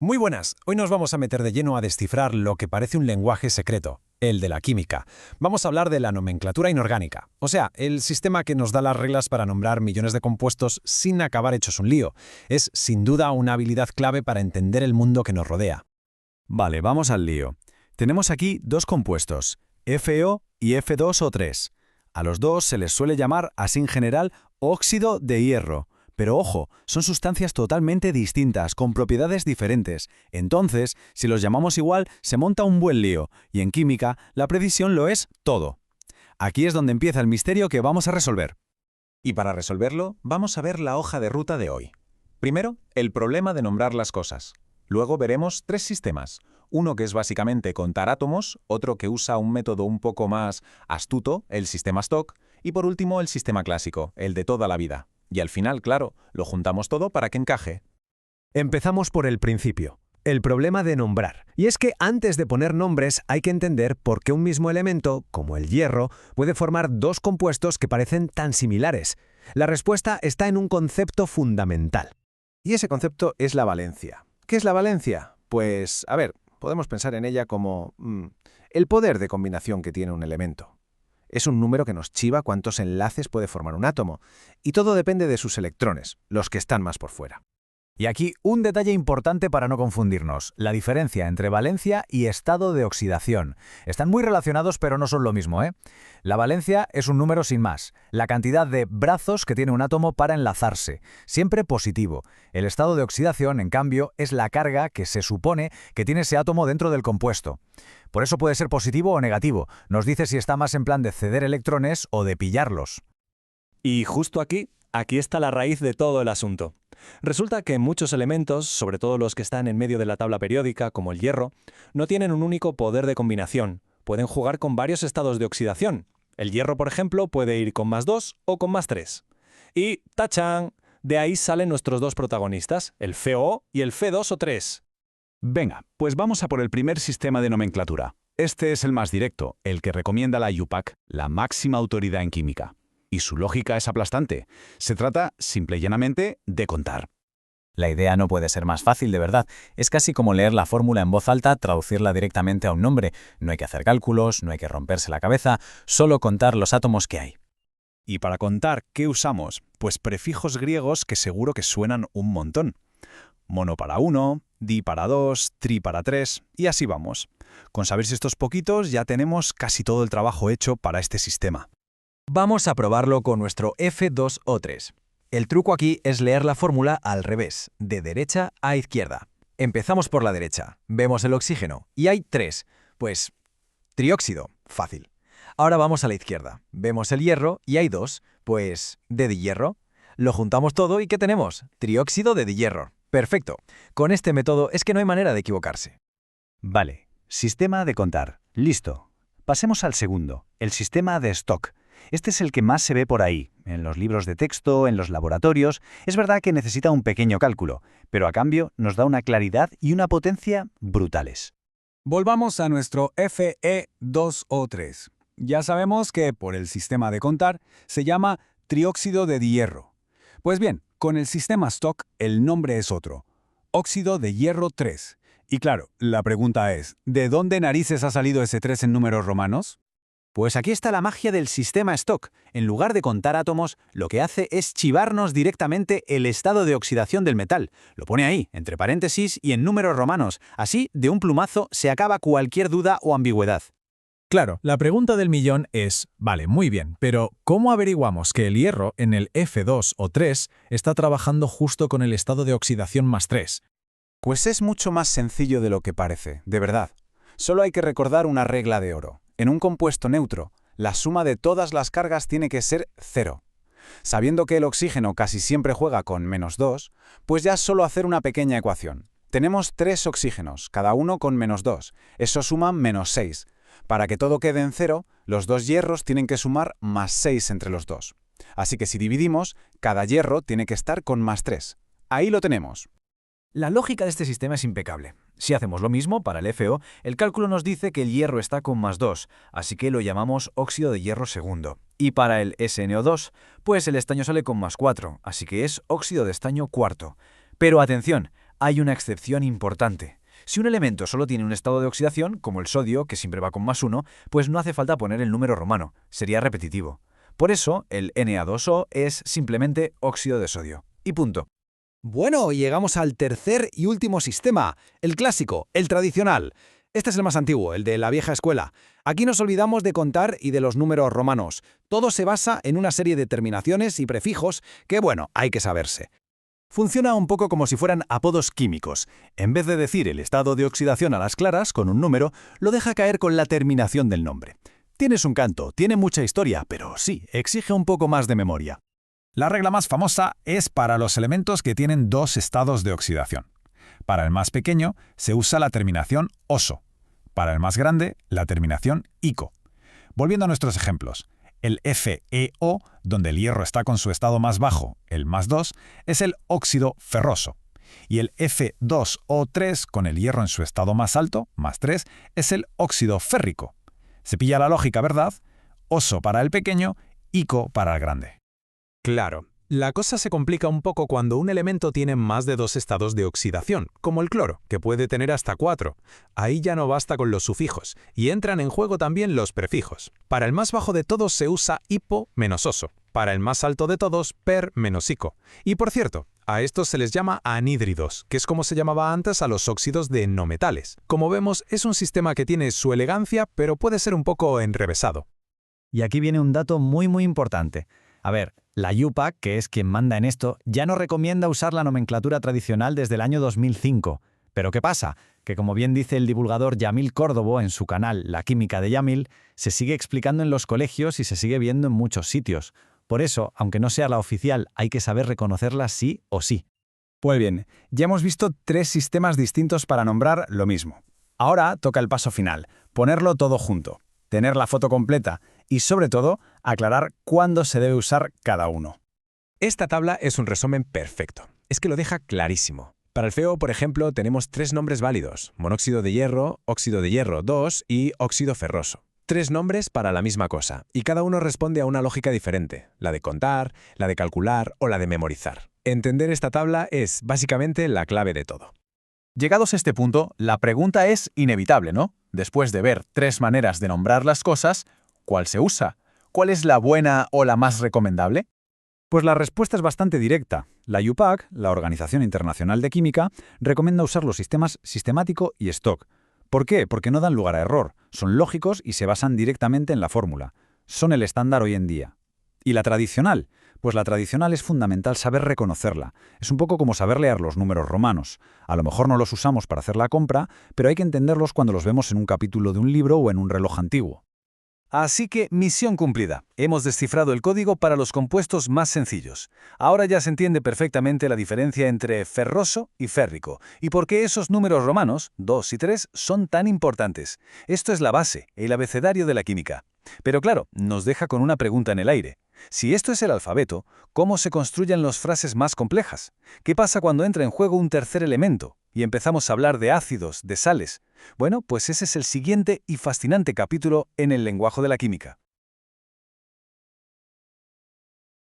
Muy buenas, hoy nos vamos a meter de lleno a descifrar lo que parece un lenguaje secreto, el de la química. Vamos a hablar de la nomenclatura inorgánica, o sea, el sistema que nos da las reglas para nombrar millones de compuestos sin acabar hechos un lío. Es, sin duda, una habilidad clave para entender el mundo que nos rodea. Vale, vamos al lío. Tenemos aquí dos compuestos, FeO y Fe2O3. A los dos se les suele llamar, así en general, óxido de hierro. Pero ojo, son sustancias totalmente distintas, con propiedades diferentes. Entonces, si los llamamos igual, se monta un buen lío, y en química, la precisión lo es todo. Aquí es donde empieza el misterio que vamos a resolver. Y para resolverlo, vamos a ver la hoja de ruta de hoy. Primero, el problema de nombrar las cosas. Luego veremos tres sistemas. Uno que es básicamente contar átomos, otro que usa un método un poco más astuto, el sistema Stock, y por último el sistema clásico, el de toda la vida. Y al final, claro, lo juntamos todo para que encaje. Empezamos por el principio, el problema de nombrar. Y es que antes de poner nombres hay que entender por qué un mismo elemento, como el hierro, puede formar dos compuestos que parecen tan similares. La respuesta está en un concepto fundamental. Y ese concepto es la valencia. ¿Qué es la valencia? Pues, podemos pensar en ella como el poder de combinación que tiene un elemento. Es un número que nos chiva cuántos enlaces puede formar un átomo, y todo depende de sus electrones, los que están más por fuera. Y aquí un detalle importante para no confundirnos, la diferencia entre valencia y estado de oxidación. Están muy relacionados pero no son lo mismo, ¿eh? La valencia es un número sin más, la cantidad de brazos que tiene un átomo para enlazarse, siempre positivo. El estado de oxidación, en cambio, es la carga que se supone que tiene ese átomo dentro del compuesto. Por eso puede ser positivo o negativo, nos dice si está más en plan de ceder electrones o de pillarlos. Y justo aquí está la raíz de todo el asunto. Resulta que muchos elementos, sobre todo los que están en medio de la tabla periódica, como el hierro, no tienen un único poder de combinación. Pueden jugar con varios estados de oxidación. El hierro, por ejemplo, puede ir con +2 o con +3. Y ¡tachán! De ahí salen nuestros dos protagonistas, el FeO y el Fe2O3. Venga, pues vamos a por el primer sistema de nomenclatura. Este es el más directo, el que recomienda la IUPAC, la máxima autoridad en química. Y su lógica es aplastante. Se trata, simple y llanamente, de contar. La idea no puede ser más fácil, de verdad. Es casi como leer la fórmula en voz alta, traducirla directamente a un nombre. No hay que hacer cálculos, no hay que romperse la cabeza, solo contar los átomos que hay. Y para contar, ¿qué usamos? Pues prefijos griegos que seguro que suenan un montón. Mono para 1, di para 2, tri para 3, y así vamos. Con saberse estos poquitos ya tenemos casi todo el trabajo hecho para este sistema. Vamos a probarlo con nuestro F2O3. El truco aquí es leer la fórmula al revés, de derecha a izquierda. Empezamos por la derecha, vemos el oxígeno, y hay 3. Pues, trióxido, fácil. Ahora vamos a la izquierda, vemos el hierro, y hay 2. Pues, de dihierro. Lo juntamos todo y ¿qué tenemos? Trióxido de dihierro. Perfecto. Con este método es que no hay manera de equivocarse. Vale, sistema de contar. Listo. Pasemos al segundo, el sistema de Stock. Este es el que más se ve por ahí, en los libros de texto, en los laboratorios. Es verdad que necesita un pequeño cálculo, pero a cambio nos da una claridad y una potencia brutales. Volvamos a nuestro Fe2O3. Ya sabemos que, por el sistema de contar, se llama trióxido de dihierro. Pues bien, con el sistema Stock el nombre es otro, óxido de hierro 3. Y claro, la pregunta es, ¿de dónde narices ha salido ese 3 en números romanos? Pues aquí está la magia del sistema Stock. En lugar de contar átomos, lo que hace es chivarnos directamente el estado de oxidación del metal. Lo pone ahí, entre paréntesis y en números romanos. Así, de un plumazo, se acaba cualquier duda o ambigüedad. Claro, la pregunta del millón es, vale, muy bien, pero ¿cómo averiguamos que el hierro en el F2 o 3 está trabajando justo con el estado de oxidación +3? Pues es mucho más sencillo de lo que parece, de verdad. Solo hay que recordar una regla de oro. En un compuesto neutro, la suma de todas las cargas tiene que ser 0. Sabiendo que el oxígeno casi siempre juega con -2, pues ya es solo hacer una pequeña ecuación. Tenemos 3 oxígenos, cada uno con -2. Eso suma -6. Para que todo quede en 0, los dos hierros tienen que sumar +6 entre los dos. Así que si dividimos, cada hierro tiene que estar con +3. Ahí lo tenemos. La lógica de este sistema es impecable. Si hacemos lo mismo para el FeO, el cálculo nos dice que el hierro está con +2, así que lo llamamos óxido de hierro segundo. Y para el SNO2, pues el estaño sale con +4, así que es óxido de estaño cuarto. Pero atención, hay una excepción importante. Si un elemento solo tiene un estado de oxidación, como el sodio, que siempre va con +1, pues no hace falta poner el número romano, sería repetitivo. Por eso, el Na2O es simplemente óxido de sodio. Y punto. Bueno, llegamos al tercer y último sistema, el clásico, el tradicional. Este es el más antiguo, el de la vieja escuela. Aquí nos olvidamos de contar y de los números romanos. Todo se basa en una serie de terminaciones y prefijos que, bueno, hay que saberse. Funciona un poco como si fueran apodos químicos. En vez de decir el estado de oxidación a las claras con un número, lo deja caer con la terminación del nombre. Tienes un canto, tiene mucha historia, pero sí, exige un poco más de memoria. La regla más famosa es para los elementos que tienen dos estados de oxidación. Para el más pequeño se usa la terminación oso. Para el más grande, la terminación ico. Volviendo a nuestros ejemplos, el FeO, donde el hierro está con su estado más bajo, el +2, es el óxido ferroso. Y el F2O3, con el hierro en su estado más alto, +3, es el óxido férrico. Se pilla la lógica, ¿verdad? Oso para el pequeño, ico para el grande. Claro, la cosa se complica un poco cuando un elemento tiene más de 2 estados de oxidación, como el cloro, que puede tener hasta 4. Ahí ya no basta con los sufijos, y entran en juego también los prefijos. Para el más bajo de todos se usa hipo menos oso, para el más alto de todos per menos ico. Y por cierto, a estos se les llama anhídridos, que es como se llamaba antes a los óxidos de no metales. Como vemos, es un sistema que tiene su elegancia, pero puede ser un poco enrevesado. Y aquí viene un dato muy importante. A ver, la IUPAC, que es quien manda en esto, ya no recomienda usar la nomenclatura tradicional desde el año 2005. ¿Pero qué pasa? Que como bien dice el divulgador Yamil Córdobo en su canal La Química de Yamil, se sigue explicando en los colegios y se sigue viendo en muchos sitios. Por eso, aunque no sea la oficial, hay que saber reconocerla sí o sí. Pues bien, ya hemos visto 3 sistemas distintos para nombrar lo mismo. Ahora toca el paso final, ponerlo todo junto, tener la foto completa y, sobre todo, aclarar cuándo se debe usar cada uno. Esta tabla es un resumen perfecto. Es que lo deja clarísimo. Para el FeO, por ejemplo, tenemos 3 nombres válidos: monóxido de hierro, óxido de hierro 2 y óxido ferroso. 3 nombres para la misma cosa, y cada uno responde a una lógica diferente, la de contar, la de calcular o la de memorizar. Entender esta tabla es básicamente la clave de todo. Llegados a este punto, la pregunta es inevitable, ¿no? Después de ver 3 maneras de nombrar las cosas, ¿cuál se usa? ¿Cuál es la buena o la más recomendable? Pues la respuesta es bastante directa. La IUPAC, la Organización Internacional de Química, recomienda usar los sistemas sistemático y stock. ¿Por qué? Porque no dan lugar a error, son lógicos y se basan directamente en la fórmula. Son el estándar hoy en día. ¿Y la tradicional? Pues la tradicional es fundamental saber reconocerla. Es un poco como saber leer los números romanos. A lo mejor no los usamos para hacer la compra, pero hay que entenderlos cuando los vemos en un capítulo de un libro o en un reloj antiguo. Así que, misión cumplida. Hemos descifrado el código para los compuestos más sencillos. Ahora ya se entiende perfectamente la diferencia entre ferroso y férrico, y por qué esos números romanos, 2 y 3, son tan importantes. Esto es la base, el abecedario de la química. Pero claro, nos deja con una pregunta en el aire. Si esto es el alfabeto, ¿cómo se construyen las frases más complejas? ¿Qué pasa cuando entra en juego un tercer elemento y empezamos a hablar de ácidos, de sales? Bueno, pues ese es el siguiente y fascinante capítulo en el lenguaje de la química.